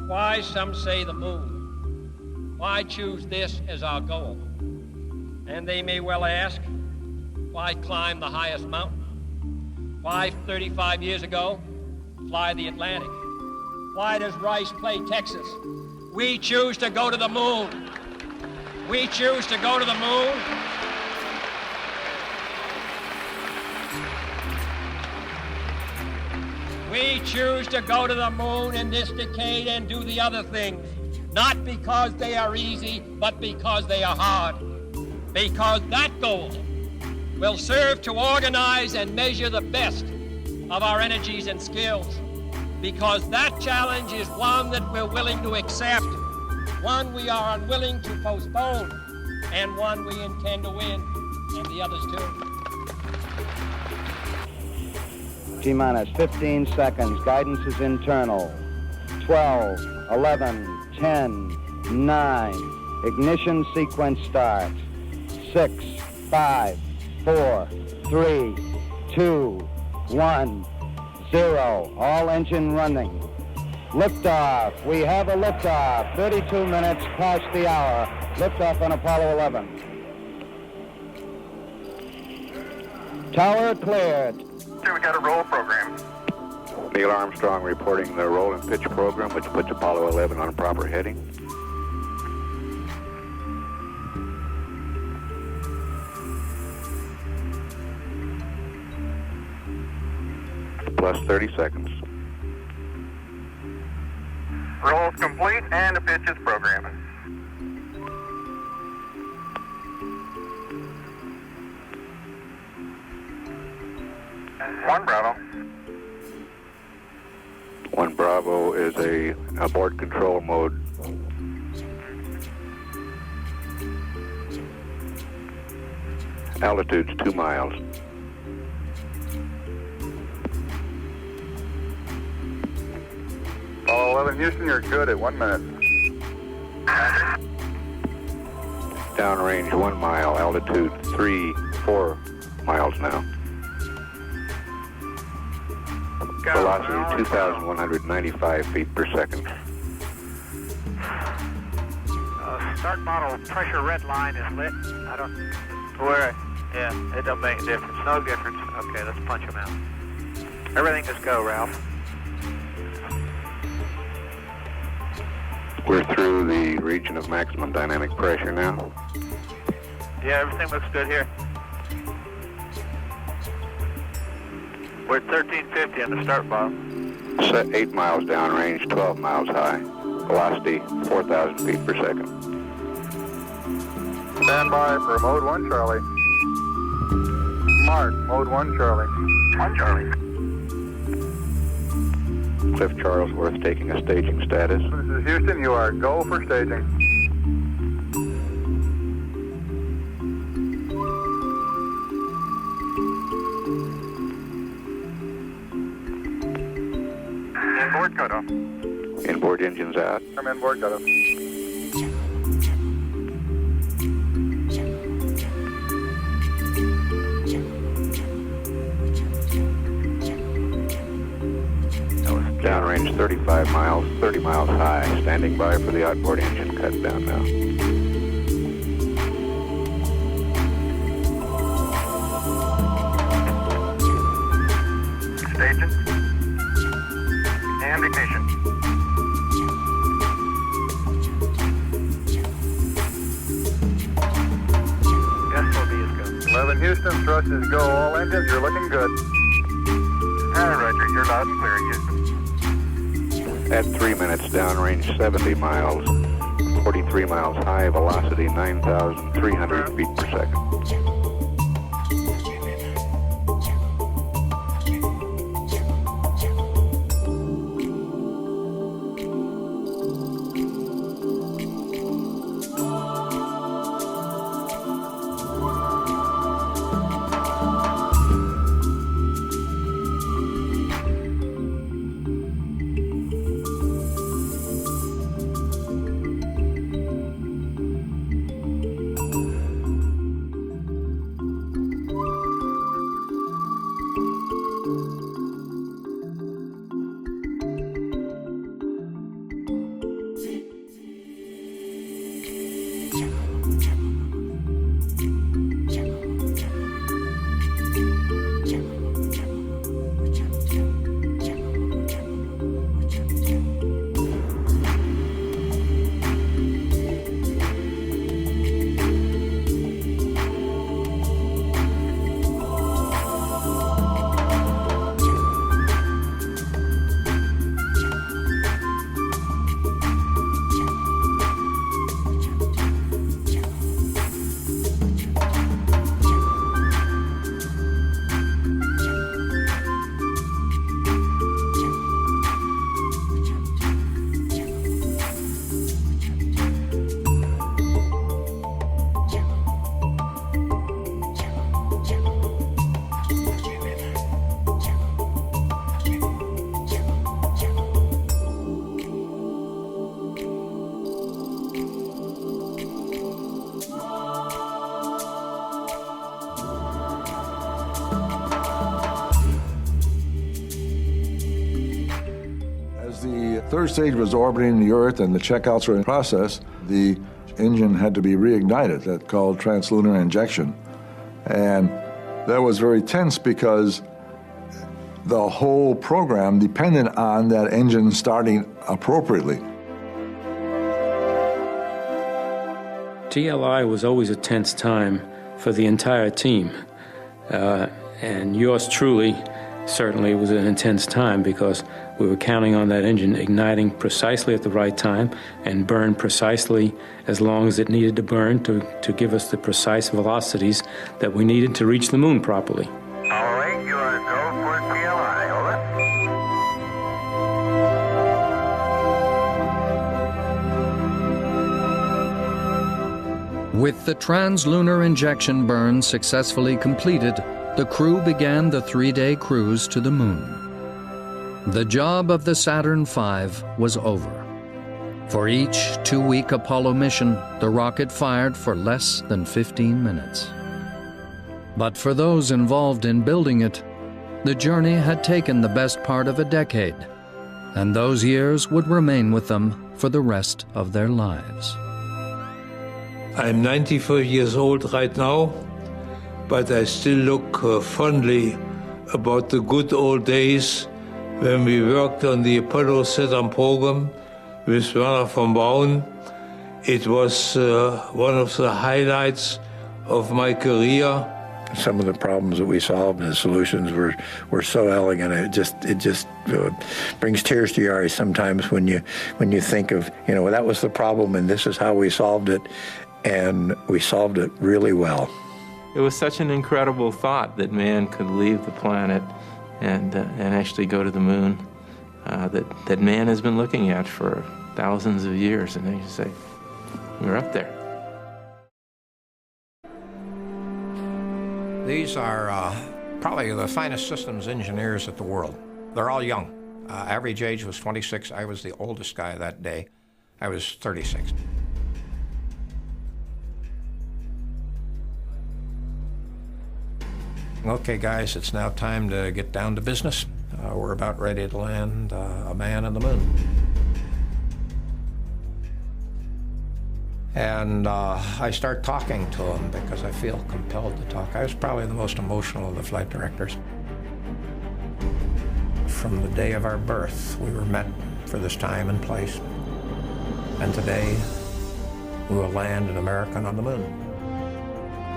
Why, some say, the moon? Why choose this as our goal? And they may well ask, why climb the highest mountain? Why, 35 years ago, fly the Atlantic? Why does Rice play Texas? We choose to go to the moon. We choose to go to the moon. We choose to go to the moon in this decade and do the other things, not because they are easy, but because they are hard. Because that goal will serve to organize and measure the best of our energies and skills. Because that challenge is one that we're willing to accept, one we are unwilling to postpone, and one we intend to win, and the others too. T-minus 15 seconds. Guidance is internal. 12, 11, 10, 9. Ignition sequence starts. 6, 5, 4, 3, 2, 1, 0. All engine running. Liftoff. We have a liftoff. 32 minutes past the hour. Liftoff on Apollo 11. Tower cleared. Here we got a roll program. Neil Armstrong reporting the roll and pitch program, which puts Apollo 11 on proper heading. Plus 30 seconds. Roll's complete and the pitch is programming. One Bravo. One Bravo is a abort control mode. Altitude's 2 miles. Apollo 11 Houston, you're good at 1 minute. Downrange 1 mile, altitude 4 miles now. Velocity 2,195 feet per second. Start model pressure red line is lit. I don't. Where? Yeah, it don't make a difference. No difference. Okay, let's punch them out. Everything is go, Ralph. We're through the region of maximum dynamic pressure now. Yeah, everything looks good here. We're at 1350 on the start bar. Set 8 miles downrange, 12 miles high. Velocity 4,000 feet per second. Stand by for mode 1 Charlie. Mark, mode 1 Charlie. 1 Charlie. Cliff Charlesworth taking a staging status. This is Houston, you are go for staging. Inboard cutoff. Inboard engines out. Come inboard cutoff. Downrange 35 miles, 30 miles high. Standing by for the outboard engine cut down now. Staging. And ignition. SOB is go. 11 Houston, thrust is go. All engines, you're looking good. Roger, you're loud and clear, Houston. At 3 minutes, downrange 70 miles, 43 miles high, velocity 9,300 feet per second. Third stage was orbiting the Earth and the checkouts were in process. The engine had to be reignited. That's called translunar injection. And that was very tense because the whole program depended on that engine starting appropriately. TLI was always a tense time for the entire team. And yours truly certainly was an intense time because we were counting on that engine igniting precisely at the right time and burn precisely as long as it needed to burn to give us the precise velocities that we needed to reach the moon properly. All right, you are go for TLI, over. With the translunar injection burn successfully completed, the crew began the 3-day cruise to the moon. The job of the Saturn V was over. For each 2-week Apollo mission, the rocket fired for less than 15 minutes. But for those involved in building it, the journey had taken the best part of a decade, and those years would remain with them for the rest of their lives. I'm 94 years old right now, but I still look fondly about the good old days when we worked on the Apollo Saturn program with Werner von Braun. It was one of the highlights of my career. Some of the problems that we solved and the solutions were so elegant. It just brings tears to your eyes sometimes when you think of, that was the problem and this is how we solved it, and we solved it really well. It was such an incredible thought that man could leave the planet and actually go to the moon that man has been looking at for thousands of years, and then you say, we're up there. These are probably the finest systems engineers in the world. They're all young. Average age was 26. I was the oldest guy that day. I was 36. Okay, guys, it's now time to get down to business. We're about ready to land a man on the moon. And I start talking to him because I feel compelled to talk. I was probably the most emotional of the flight directors. From the day of our birth, we were met for this time and place. And today, we will land an American on the moon.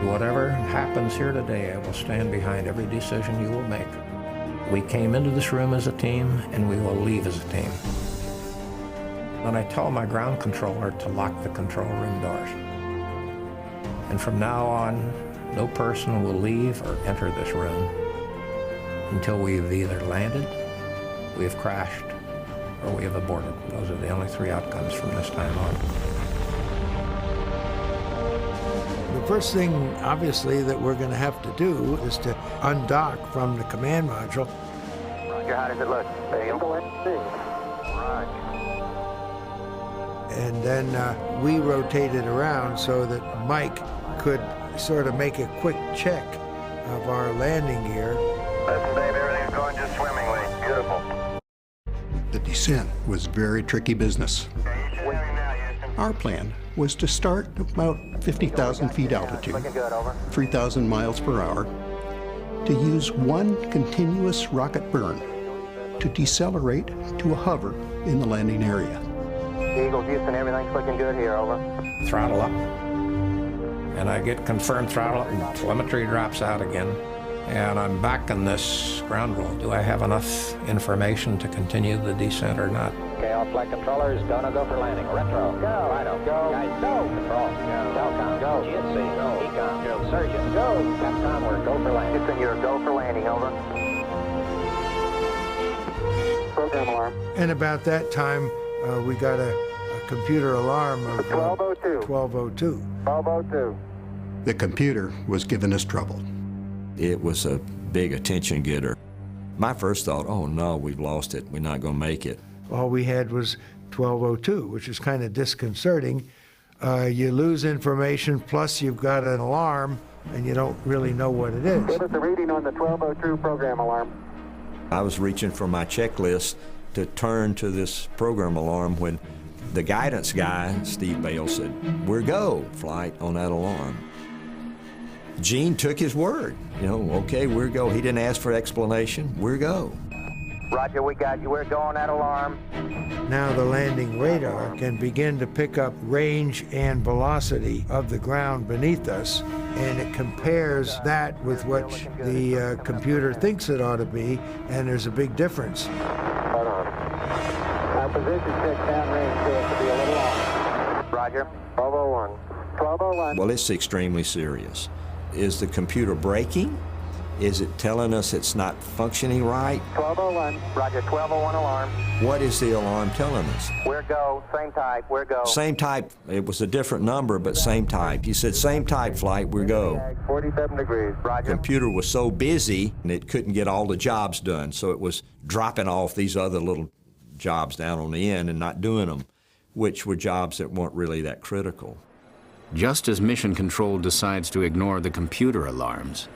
Whatever happens here today, I will stand behind every decision you will make. We came into this room as a team, and we will leave as a team. And I tell my ground controller to lock the control room doors. And from now on, no person will leave or enter this room until we have either landed, we have crashed, or we have aborted. Those are the only 3 outcomes from this time on. The first thing, obviously, that we're going to have to do is to undock from the command module. Roger, how does it look? Roger. And then we rotate it around so that Mike could sort of make a quick check of our landing gear. Listen, Dave, everything's going just swimmingly. Beautiful. The descent was very tricky business. Okay, you should have him now, Houston. Our plan was to start about 50,000 feet altitude, 3,000 miles per hour, to use one continuous rocket burn to decelerate to a hover in the landing area. Eagle, Houston, everything's looking good here, over. Throttle up. And I get confirmed throttle, and telemetry drops out again. And I'm back in this ground roll. Do I have enough information to continue the descent or not? Okay, all flight controllers, go for landing. Retro, go. Righto, go. Guys, go. Control, go. Telcom, go. GNC, go. Ecom, go. Surgeon, go. Capcom, we're go for landing. Houston, you're go for landing, over. Program alarm. And about that time, we got a computer alarm of 1202. 1202. 1202. The computer was giving us trouble. It was a big attention getter. My first thought, oh no, we've lost it. We're not going to make it. All we had was 1202, which is kind of disconcerting. You lose information, plus you've got an alarm, and you don't really know what it is. Give us a reading on the 1202 program alarm. I was reaching for my checklist to turn to this program alarm when the guidance guy, Steve Bale, said, "We're go, flight," on that alarm. Gene took his word. You know, okay, we're go. He didn't ask for explanation. We're go. Roger, we got you. We're go on that alarm. Now the landing radar can begin to pick up range and velocity of the ground beneath us, and it compares that with what the computer thinks it ought to be, and there's a big difference. Hold on. Our position 6 downrange seems to be a little off. Roger. 1201. 1201. Well, it's extremely serious. Is the computer breaking? Is it telling us it's not functioning right? 1201. Roger, 1201 alarm. What is the alarm telling us? We're go. Same type. We're go. Same type. It was a different number, but same type. He said, same type, flight, we're go. 47 degrees. Roger. The computer was so busy, and it couldn't get all the jobs done, so it was dropping off these other little jobs down on the end and not doing them, which were jobs that weren't really that critical. Just as Mission Control decides to ignore the computer alarms,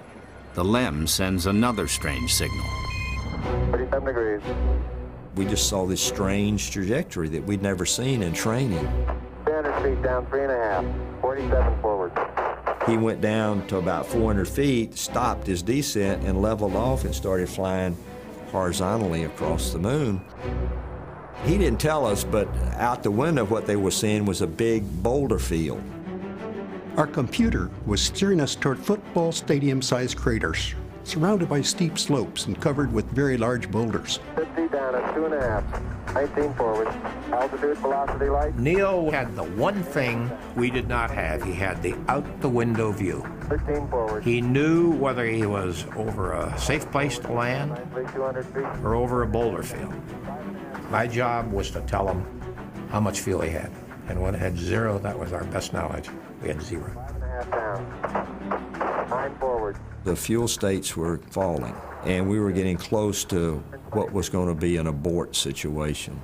the LEM sends another strange signal. 37 degrees. We just saw this strange trajectory that we'd never seen in training. 300 feet down, 3.5. 47 forward. He went down to about 400 feet, stopped his descent, and leveled off and started flying horizontally across the moon. He didn't tell us, but out the window what they were seeing was a big boulder field. Our computer was steering us toward football stadium-sized craters, surrounded by steep slopes and covered with very large boulders. 50 down at 2.5. 19 forward. Altitude, velocity, light. Neil had the one thing we did not have. He had the out-the-window view. 15 forward. He knew whether he was over a safe place to land 200 feet. or over a boulder field. My job was to tell him how much fuel he had. And when it had 0, that was our best knowledge. We had 0. 5.5 down. 9 forward. The fuel states were falling, and we were getting close to what was going to be an abort situation.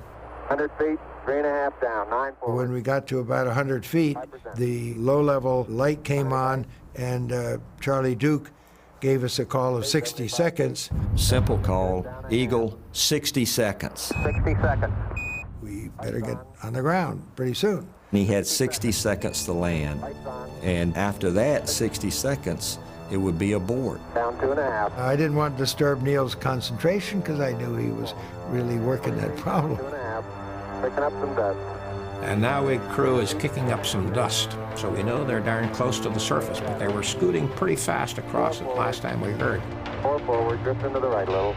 100 feet, 3.5 down. 9 forward. When we got to about 100 feet, the low-level light came on, and Charlie Duke gave us a call of 60 seconds. Simple call, Eagle, 60 seconds. 60 seconds. We better get on the ground pretty soon. And he had 60 seconds to land, and after that 60 seconds, it would be abort. Down 2.5. I didn't want to disturb Neil's concentration because I knew he was really working that problem. 2.5. Picking up some dust. And now the crew is kicking up some dust. So we know they're darn close to the surface, but they were scooting pretty fast across it last time we heard. 4 forward, drifting to the right a little.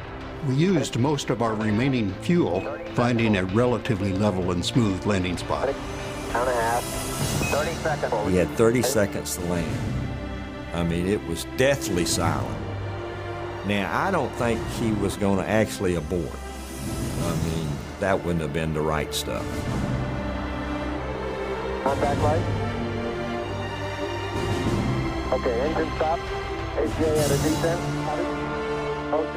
We used most of our remaining fuel, finding a relatively level and smooth landing spot. 2.5. 30 seconds. He had 30 seconds to land. I mean, it was deathly silent. Now, I don't think he was going to actually abort. I mean, that wouldn't have been the right stuff. Contact light. Okay, engine stop. ACA at a descent.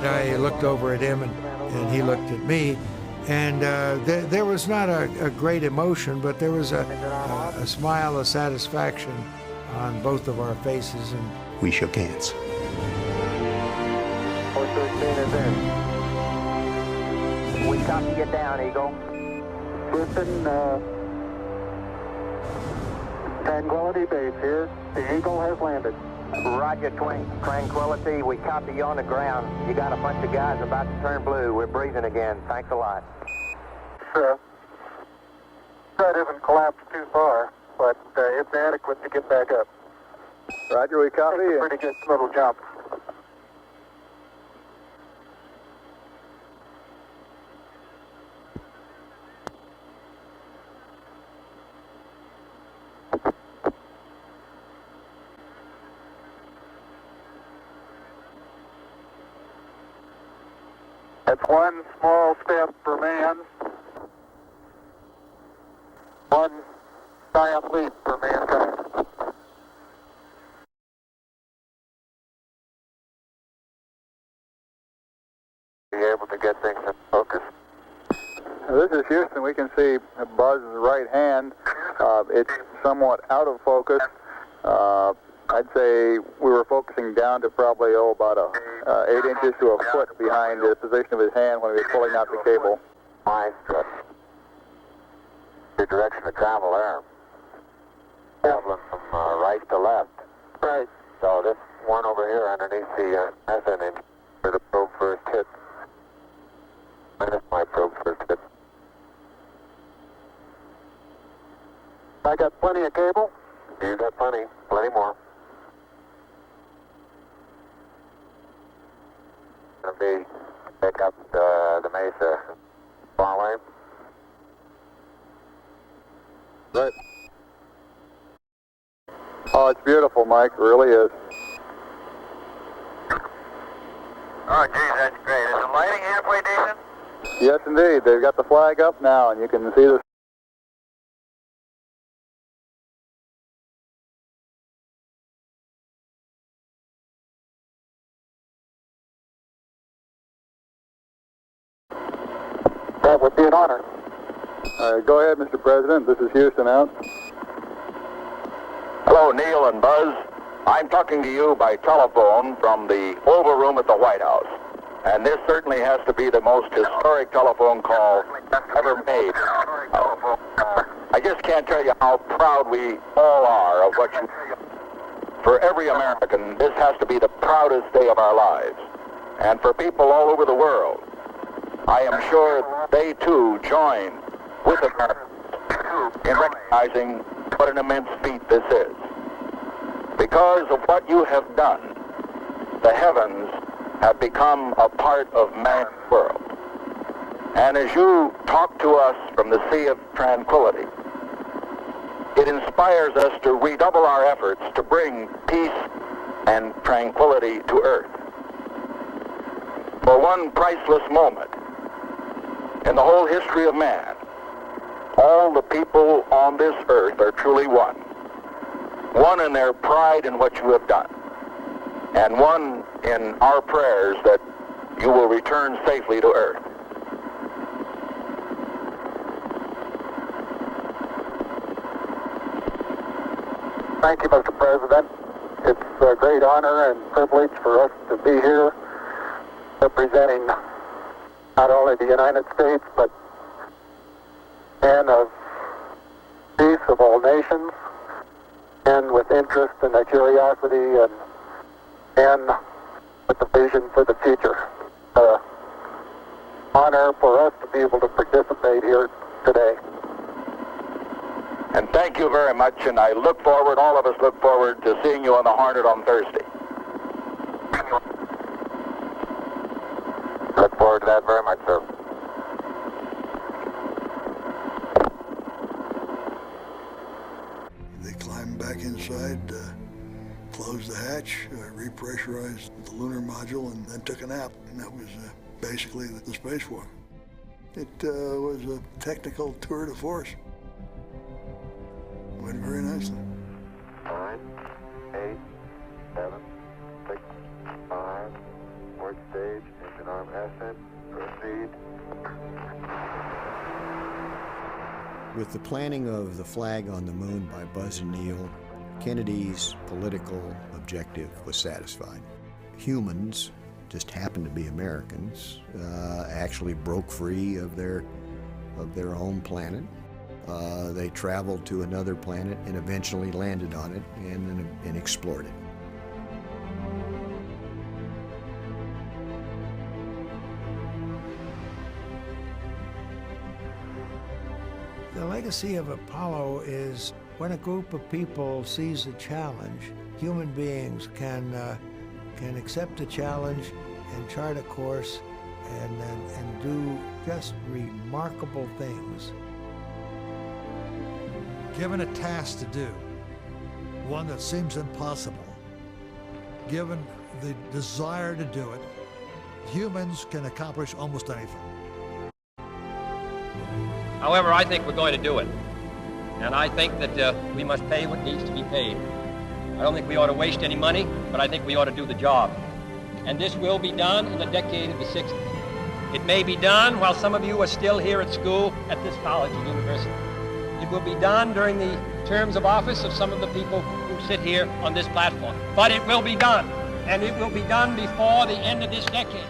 I looked over at him, and he looked at me, and there was not a great emotion, but there was a smile of satisfaction on both of our faces, and we shook hands. 413 is in. We copy you down, Eagle. Houston, Tranquility Base here. The Eagle has landed. Roger, Tranquility. We copy you on the ground. You got a bunch of guys about to turn blue. We're breathing again. Thanks a lot. Sure. That isn't collapsed too far, but it's adequate to get back up. Roger, we copy you. Pretty good little jump. That's one small step for man, one giant leap for mankind. Be able to get things in focus. This is Houston. We can see Buzz's right hand. It's somewhat out of focus. I'd say we were focusing down to probably about 8 inches to a foot behind the position of his hand when he was pulling out the cable. Maestro. Your direction of travel there. Traveling from right to left. Right. So this one over here underneath the methane engine where the probe first hit. Minus my probe first hit. I got plenty of cable. You got plenty more. Gonna be pick up the mesa. Far away. Right. Oh, it's beautiful, Mike. It really is. Oh, geez, that's great. Is the lighting halfway decent? Yes, indeed. They've got the flag up now, and you can see the That would be an honor. Go ahead, Mr. President. This is Houston out. Hello, Neil and Buzz. I'm talking to you by telephone from the Oval Room at the White House. And this certainly has to be the most historic telephone call ever made. I just can't tell you how proud we all are of what you do. For every American, this has to be the proudest day of our lives. And for people all over the world, I am sure they too join with Americans in recognizing what an immense feat this is. Because of what you have done, the heavens have become a part of man's world. And as you talk to us from the Sea of Tranquility, it inspires us to redouble our efforts to bring peace and tranquility to Earth. For one priceless moment in the whole history of man, all the people on this earth are truly one. One in their pride in what you have done, and one in our prayers that you will return safely to Earth. Thank you, Mr. President. It's a great honor and privilege for us to be here representing not only the United States, but men of peace of all nations, men with interest and a curiosity, and men with a vision for the future. Honor for us to be able to participate here today. And thank you very much, and I look forward, all of us look forward to seeing you on the Hornet on Thursday. Look forward to that very much, sir. They climbed back inside, closed the hatch, repressurized the lunar module, and then took a nap. And that was basically the spacewalk. It was a technical tour de force. Went very nicely. 9, 8, 7, 6, 5, port stage, engine arm ascent, proceed. With the planting of the flag on the moon by Buzz and Neil, Kennedy's political objective was satisfied. Humans, just happened to be Americans, actually broke free of their home planet They traveled to another planet and eventually landed on it and explored it. The legacy of Apollo is when a group of people sees a challenge, human beings can accept a challenge and chart a course and do just remarkable things. Given a task to do, one that seems impossible, given the desire to do it, humans can accomplish almost anything. However, I think we're going to do it. And I think that we must pay what needs to be paid. I don't think we ought to waste any money, but I think we ought to do the job. And this will be done in the decade of the 60s. It may be done while some of you are still here at school at this college and university. It will be done during the terms of office of some of the people who sit here on this platform. But it will be done, and it will be done before the end of this decade.